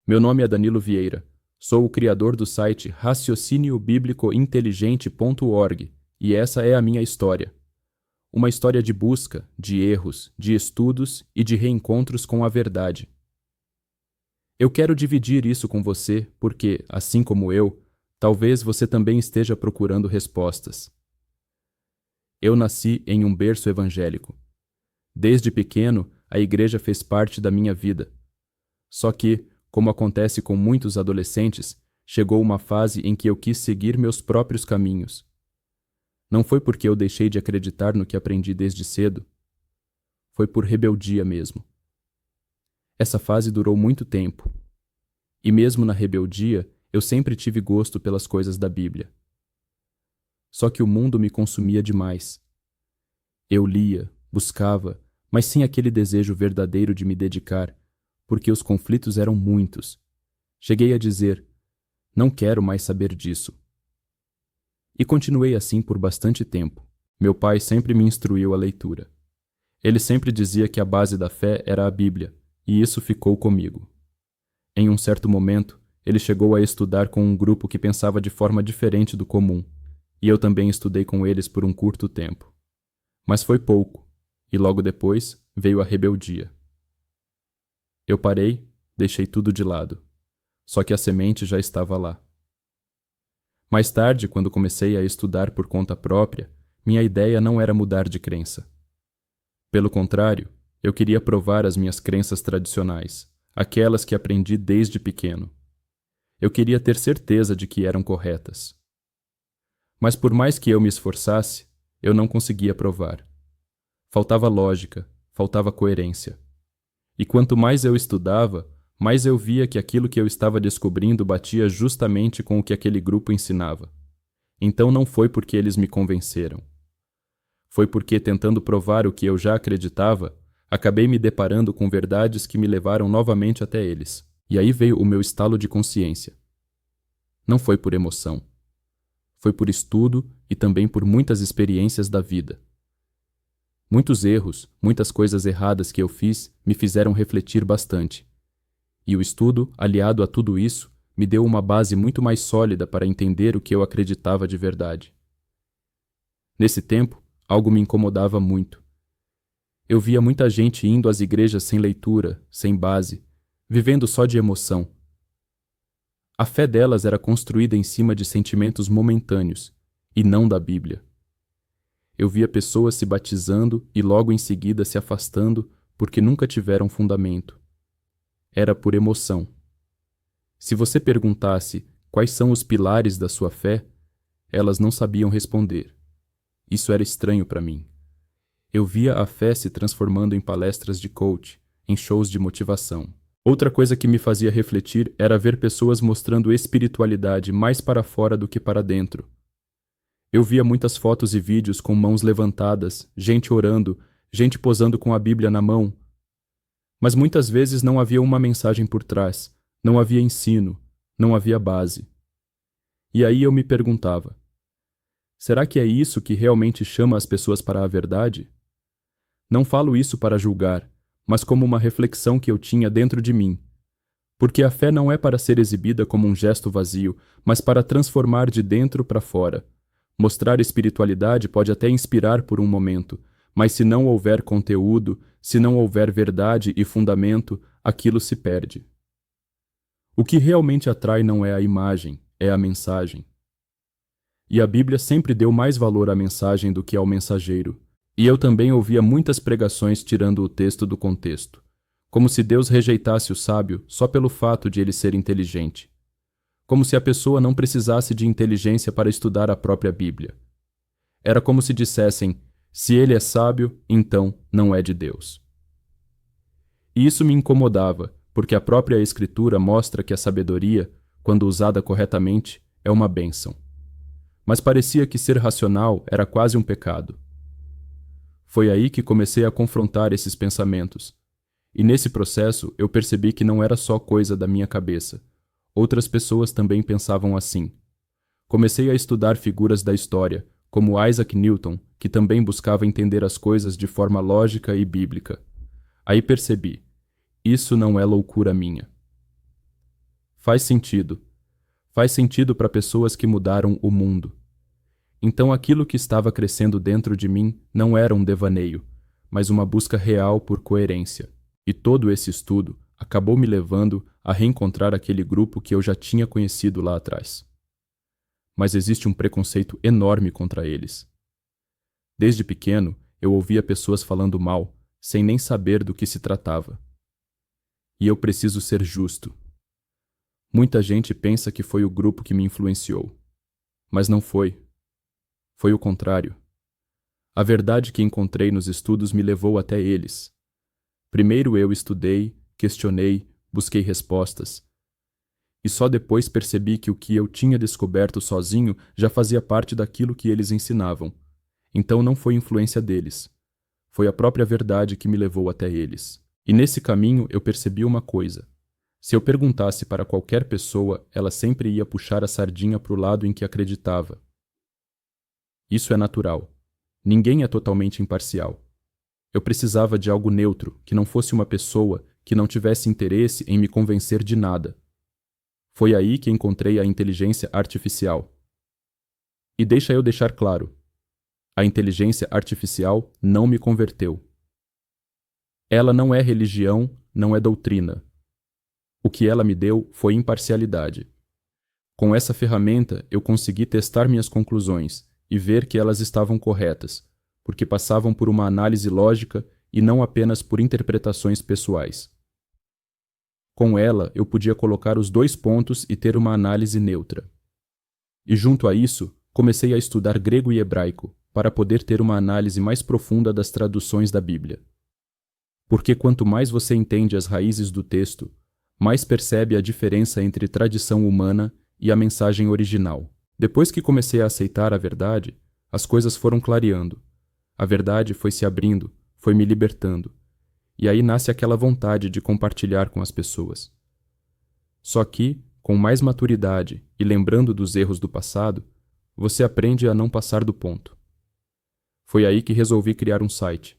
Meu nome é Danilo Vieira. Sou o criador do site raciociniobiblicointeligente.org e essa é a minha história. Uma história de busca, de erros, de estudos e de reencontros com a verdade. Eu quero dividir isso com você porque, assim como eu, talvez você também esteja procurando respostas. Eu nasci em um berço evangélico. Desde pequeno, a igreja fez parte da minha vida. Só que, como acontece com muitos adolescentes, chegou uma fase em que eu quis seguir meus próprios caminhos. Não foi porque eu deixei de acreditar no que aprendi desde cedo. Foi por rebeldia mesmo. Essa fase durou muito tempo. E mesmo na rebeldia, eu sempre tive gosto pelas coisas da Bíblia. Só que o mundo me consumia demais. Eu lia, buscava, mas sem aquele desejo verdadeiro de me dedicar, porque os conflitos eram muitos. Cheguei a dizer, não quero mais saber disso. E continuei assim por bastante tempo. Meu pai sempre me instruiu a leitura. Ele sempre dizia que a base da fé era a Bíblia, e isso ficou comigo. Em um certo momento, ele chegou a estudar com um grupo que pensava de forma diferente do comum, e eu também estudei com eles por um curto tempo. Mas foi pouco, e logo depois veio a rebeldia. Eu parei, deixei tudo de lado. Só que a semente já estava lá. Mais tarde, quando comecei a estudar por conta própria, minha ideia não era mudar de crença. Pelo contrário, eu queria provar as minhas crenças tradicionais, aquelas que aprendi desde pequeno. Eu queria ter certeza de que eram corretas. Mas por mais que eu me esforçasse, eu não conseguia provar. Faltava lógica, faltava coerência. E quanto mais eu estudava, mais eu via que aquilo que eu estava descobrindo batia justamente com o que aquele grupo ensinava. Então não foi porque eles me convenceram. Foi porque, tentando provar o que eu já acreditava, acabei me deparando com verdades que me levaram novamente até eles. E aí veio o meu estalo de consciência. Não foi por emoção. Foi por estudo e também por muitas experiências da vida. Muitos erros, muitas coisas erradas que eu fiz me fizeram refletir bastante. E o estudo, aliado a tudo isso, me deu uma base muito mais sólida para entender o que eu acreditava de verdade. Nesse tempo, algo me incomodava muito. Eu via muita gente indo às igrejas sem leitura, sem base, vivendo só de emoção. A fé delas era construída em cima de sentimentos momentâneos, e não da Bíblia. Eu via pessoas se batizando e logo em seguida se afastando porque nunca tiveram fundamento. Era por emoção. Se você perguntasse quais são os pilares da sua fé, elas não sabiam responder. Isso era estranho para mim. Eu via a fé se transformando em palestras de coach, em shows de motivação. Outra coisa que me fazia refletir era ver pessoas mostrando espiritualidade mais para fora do que para dentro. Eu via muitas fotos e vídeos com mãos levantadas, gente orando, gente posando com a Bíblia na mão. Mas muitas vezes não havia uma mensagem por trás, não havia ensino, não havia base. E aí eu me perguntava, será que é isso que realmente chama as pessoas para a verdade? Não falo isso para julgar, mas como uma reflexão que eu tinha dentro de mim. Porque a fé não é para ser exibida como um gesto vazio, mas para transformar de dentro para fora. Mostrar espiritualidade pode até inspirar por um momento, mas se não houver conteúdo, se não houver verdade e fundamento, aquilo se perde. O que realmente atrai não é a imagem, é a mensagem. E a Bíblia sempre deu mais valor à mensagem do que ao mensageiro. E eu também ouvia muitas pregações tirando o texto do contexto, como se Deus rejeitasse o sábio só pelo fato de ele ser inteligente. Como se a pessoa não precisasse de inteligência para estudar a própria Bíblia. Era como se dissessem, se ele é sábio, então não é de Deus. E isso me incomodava, porque a própria Escritura mostra que a sabedoria, quando usada corretamente, é uma bênção. Mas parecia que ser racional era quase um pecado. Foi aí que comecei a confrontar esses pensamentos. E nesse processo eu percebi que não era só coisa da minha cabeça. Outras pessoas também pensavam assim. Comecei a estudar figuras da história, como Isaac Newton, que também buscava entender as coisas de forma lógica e bíblica. Aí percebi, isso não é loucura minha. Faz sentido. Faz sentido para pessoas que mudaram o mundo. Então aquilo que estava crescendo dentro de mim não era um devaneio, mas uma busca real por coerência. E todo esse estudo acabou me levando a reencontrar aquele grupo que eu já tinha conhecido lá atrás. Mas existe um preconceito enorme contra eles. Desde pequeno, eu ouvia pessoas falando mal, sem nem saber do que se tratava. E eu preciso ser justo. Muita gente pensa que foi o grupo que me influenciou. Mas não foi. Foi o contrário. A verdade que encontrei nos estudos me levou até eles. Primeiro eu estudei, questionei, busquei respostas. E só depois percebi que o que eu tinha descoberto sozinho já fazia parte daquilo que eles ensinavam. Então não foi influência deles. Foi a própria verdade que me levou até eles. E nesse caminho eu percebi uma coisa. Se eu perguntasse para qualquer pessoa, ela sempre ia puxar a sardinha para o lado em que acreditava. Isso é natural. Ninguém é totalmente imparcial. Eu precisava de algo neutro, que não fosse uma pessoa que não tivesse interesse em me convencer de nada. Foi aí que encontrei a inteligência artificial. E deixa eu deixar claro, a inteligência artificial não me converteu. Ela não é religião, não é doutrina. O que ela me deu foi imparcialidade. Com essa ferramenta, eu consegui testar minhas conclusões e ver que elas estavam corretas, porque passavam por uma análise lógica e não apenas por interpretações pessoais. Com ela, eu podia colocar os dois pontos e ter uma análise neutra. E junto a isso, comecei a estudar grego e hebraico, para poder ter uma análise mais profunda das traduções da Bíblia. Porque quanto mais você entende as raízes do texto, mais percebe a diferença entre tradição humana e a mensagem original. Depois que comecei a aceitar a verdade, as coisas foram clareando. A verdade foi se abrindo, foi me libertando. E aí nasce aquela vontade de compartilhar com as pessoas. Só que, com mais maturidade e lembrando dos erros do passado, você aprende a não passar do ponto. Foi aí que resolvi criar um site.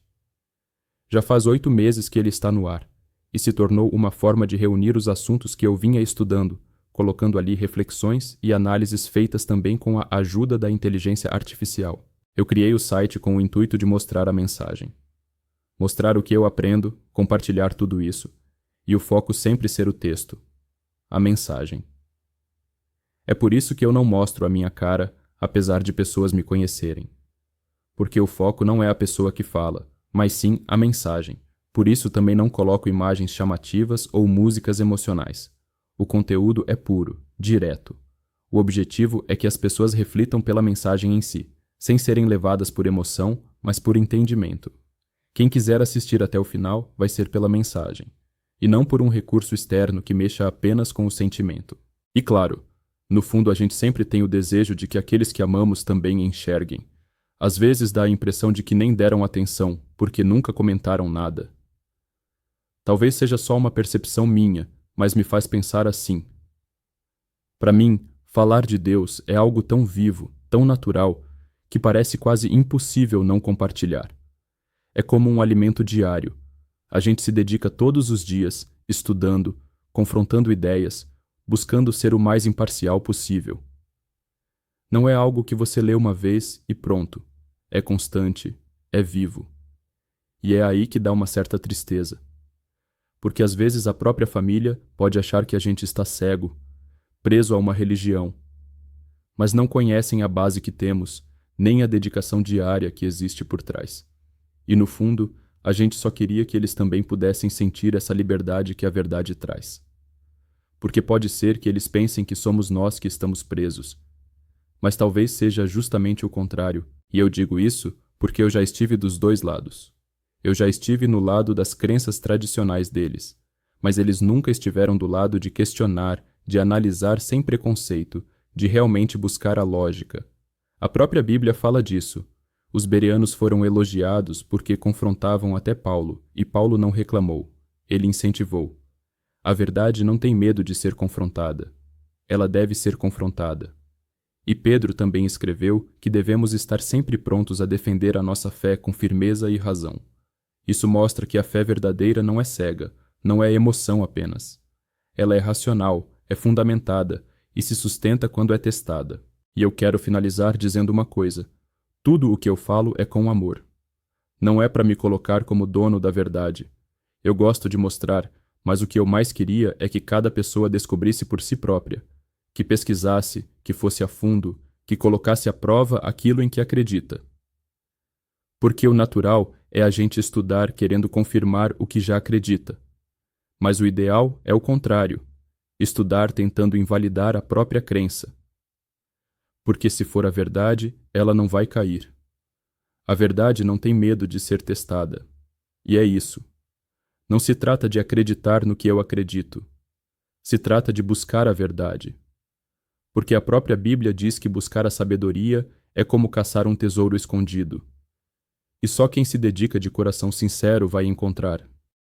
Já faz 8 meses que ele está no ar, e se tornou uma forma de reunir os assuntos que eu vinha estudando, colocando ali reflexões e análises feitas também com a ajuda da inteligência artificial. Eu criei o site com o intuito de mostrar a mensagem. Mostrar o que eu aprendo, compartilhar tudo isso, e o foco sempre ser o texto, a mensagem. É por isso que eu não mostro a minha cara, apesar de pessoas me conhecerem. Porque o foco não é a pessoa que fala, mas sim a mensagem. Por isso também não coloco imagens chamativas ou músicas emocionais. O conteúdo é puro, direto. O objetivo é que as pessoas reflitam pela mensagem em si, sem serem levadas por emoção, mas por entendimento. Quem quiser assistir até o final vai ser pela mensagem, e não por um recurso externo que mexa apenas com o sentimento. E claro, no fundo a gente sempre tem o desejo de que aqueles que amamos também enxerguem. Às vezes dá a impressão de que nem deram atenção, porque nunca comentaram nada. Talvez seja só uma percepção minha, mas me faz pensar assim. Para mim, falar de Deus é algo tão vivo, tão natural, que parece quase impossível não compartilhar. É como um alimento diário. A gente se dedica todos os dias, estudando, confrontando ideias, buscando ser o mais imparcial possível. Não é algo que você lê uma vez e pronto. É constante, é vivo. E é aí que dá uma certa tristeza. Porque às vezes a própria família pode achar que a gente está cego, preso a uma religião. Mas não conhecem a base que temos, nem a dedicação diária que existe por trás. E no fundo, a gente só queria que eles também pudessem sentir essa liberdade que a verdade traz. Porque pode ser que eles pensem que somos nós que estamos presos. Mas talvez seja justamente o contrário, e eu digo isso porque eu já estive dos dois lados. Eu já estive no lado das crenças tradicionais deles, mas eles nunca estiveram do lado de questionar, de analisar sem preconceito, de realmente buscar a lógica. A própria Bíblia fala disso. Os bereanos foram elogiados porque confrontavam até Paulo, e Paulo não reclamou. Ele incentivou. A verdade não tem medo de ser confrontada. Ela deve ser confrontada. E Pedro também escreveu que devemos estar sempre prontos a defender a nossa fé com firmeza e razão. Isso mostra que a fé verdadeira não é cega, não é emoção apenas. Ela é racional, é fundamentada e se sustenta quando é testada. E eu quero finalizar dizendo uma coisa: tudo o que eu falo é com amor. Não é para me colocar como dono da verdade. Eu gosto de mostrar, mas o que eu mais queria é que cada pessoa descobrisse por si própria, que pesquisasse, que fosse a fundo, que colocasse à prova aquilo em que acredita. Porque o natural é a gente estudar querendo confirmar o que já acredita. Mas o ideal é o contrário, estudar tentando invalidar a própria crença. Porque se for a verdade, ela não vai cair. A verdade não tem medo de ser testada. E é isso. Não se trata de acreditar no que eu acredito. Se trata de buscar a verdade. Porque a própria Bíblia diz que buscar a sabedoria é como caçar um tesouro escondido. E só quem se dedica de coração sincero vai encontrar.